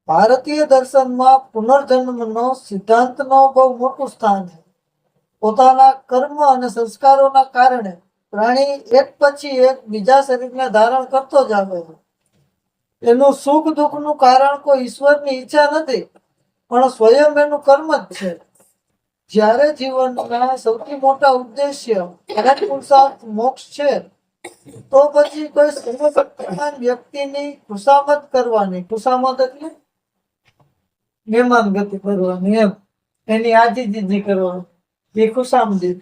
ભારતીય દર્શનમાં પુનર્જન્મનો સિદ્ધાંતનો બહુ મોટું સ્થાન છે. પોતાના કર્મ અને સંસ્કારોના કારણે પ્રાણી એક પછી એક બીજા શરીરને ધારણ કરતો જ આવે છે. એનું સુખ દુઃખનું કારણ કોઈ ઈશ્વરની ઈચ્છા નથી, પણ સ્વયં એનું કર્મ જ છે. જ્યારે જીવનના સૌથી મોટા ઉદ્દેશ્ય અને પુરુષાર્થ મોક્ષ છે, તો પછી કોઈ સર્વશક્તિમાન વ્યક્તિની ખુશામત કરવાની, ખુશામત એટલે મહેમાન ગતિ કરવાની, એમ એની આજીજી કરવાની, એ ખુશામદી.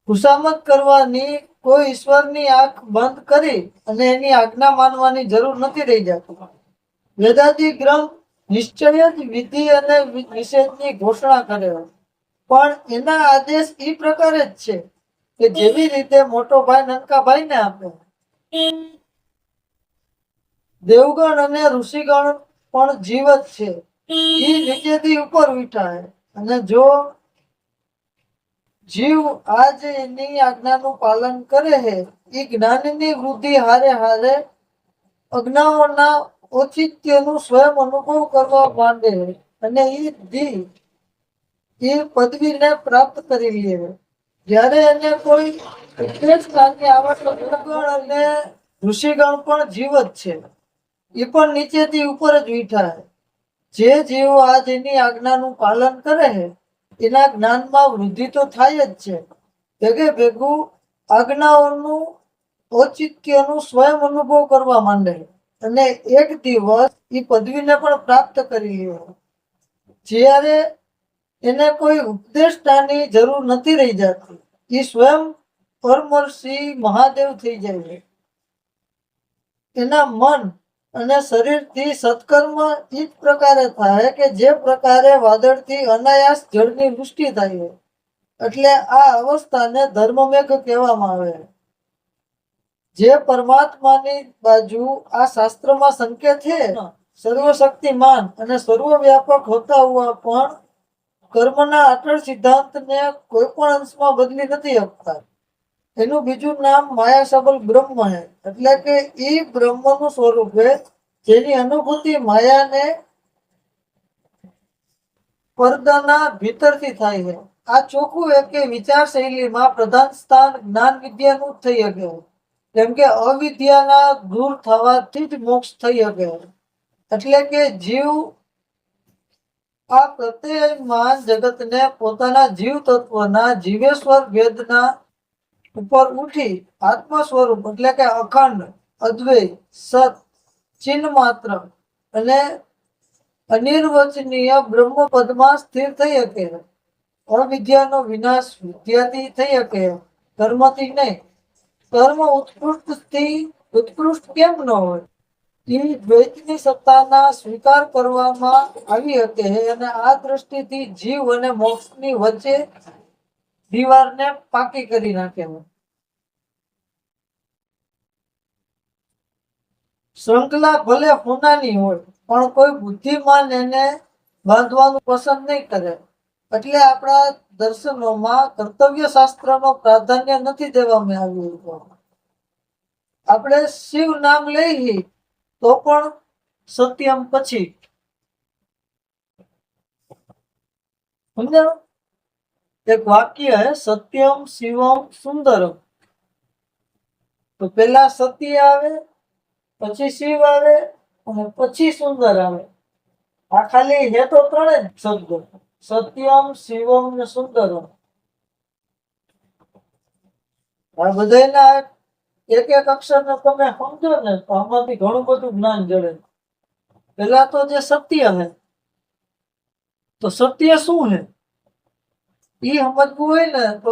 ખુશામત કરવાની કોઈ ઈશ્વરની આંખ બંધ કરી અને એની આજ્ઞા માનવાની જરૂર નથી રહી જતી. વેદાંતિક ગ્રંથ નિશ્ચય જ વિધિ અને નિષેધની ઘોષણા કરે, પણ એના આદેશ એ પ્રકારે જ છે કે જેવી રીતે મોટો ભાઈ નનકા ભાઈને આપે, દેવગણ અને ઋષિગણ પણ જીવ જ છે. એ નીચેથી ઉપર ઉઠા છે, અને જો જીવ આજ એની આજ્ઞાનું પાલન કરે છે, એ જ્ઞાનની વૃદ્ધિ હારે હારે અજ્ઞાઓના ઔચિત્યનું સ્વયં અનુભવ કરવા માંડે, અને એ પદવીને પ્રાપ્ત કરી લે. જ્યારે એને કોઈ ઉપદેશ જ્ઞાનની આવશ્યકતા, અને ઋષિગણ પણ જીવ જ છે, એ પણ નીચેથી ઉપર જ ઉઠા છે. જે જીવ આજ એની આજ્ઞાનું પાલન કરે છે, એના જ્ઞાનમાં વૃદ્ધિ તો થાય જ છે, ભેગે ભેગું આજ્ઞાઓનું ઔચિત્યનું સ્વયં અનુભવ કરવા માંડે, અને એક દિવસ એ પદવીને પણ પ્રાપ્ત કરી લે. જ્યારે એને કોઈ ઉપદેષ્ટાની જરૂર નથી રહી જતી, એ સ્વયં પરમર્ષિ મહાદેવ થઈ જાય. એના મન અને શરીરથી સત્કર્મ એ જ પ્રકારે થાય કે જે પ્રકારે વાદળથી અનાયાસ જળની વૃષ્ટિ થાય. એટલે આ અવસ્થાને ધર્મમેઘ કહેવામાં આવે. જે પરમાત્માની બાજુ આ શાસ્ત્રમાં સંકેત છે, સર્વશક્તિમાન અને સર્વવ્યાપક હોતા હુઆ પણ કર્મના અટળ સિદ્ધાંતને કોઈ પણ અંશમાં બદલી નથી શકતા. એનું બીજું નામ માયા સબલ બ્રહ્મ છે, એટલે કે એ બ્રહ્મનું સ્વરૂપ છે, જેની અનુભૂતિ માયાને પડદાના ભીતરથી થાય છે. આ ચોખ્ખું છે કે વિચાર શૈલીમાં પ્રધાન સ્થાન જ્ઞાન વિદ્યાનું થઈ શકે, કેમ કે અવિદ્યાના દૂર થવાથી જ મોક્ષ થઈ શકે. એટલે કે જીવ આ પ્રત્યેયમાન જગતને પોતાના જીવ તત્વના જીવેશ્વર ભેદના ઉપર ઉઠી આત્મ સ્વરૂપ એટલે કે અખંડ, અદ્વૈત, સત, ચિન્હ માત્ર અને અનિર્વચનીય બ્રહ્મ પદમાં સ્થિર થઈ શકે. અવિદ્યાનો વિનાશ વિદ્યાથી થઈ શકે, કર્મથી નહીં. કર્મ ઉત્કૃષ્ટ કેમ ન હોય? એ દ્વૈતની સત્તાના સ્વીકાર કરવામાં આવી શકે, અને આ દ્રષ્ટિથી જીવ અને મોક્ષની વચ્ચે દીવારને પાકી કરી નાખે. શૃંખલા ભલે હોનાની હોય, પણ કોઈ બુદ્ધિમાન એને બાંધવાનું પસંદ નહીં કરે. એટલે આપણા દર્શનોમાં કર્તવ્ય શાસ્ત્રનો પ્રાધાન્ય નથી દેવામાં આવ્યું. આપણે શિવ નામ લઈએ તો પણ સત્યમ પછી સમજાણું? એક વાક્ય હે, સત્યમ શિવમ સુંદરમ. તો પેલા સત્ય આવે, પછી શિવ આવે, અને પછી સુંદર આવે. આ ખાલી હે તો ત્રણે જ શબ્દો, સત્યમ શિવમ ને સુંદરમ. આ બધાના એક એક અક્ષર ને તમે સમજો ને તો આમાંથી ઘણું બધું જ્ઞાન જડે. પેલા તો જે સત્ય હે, તો સત્ય શું હે એ સમજવું હોય ને તો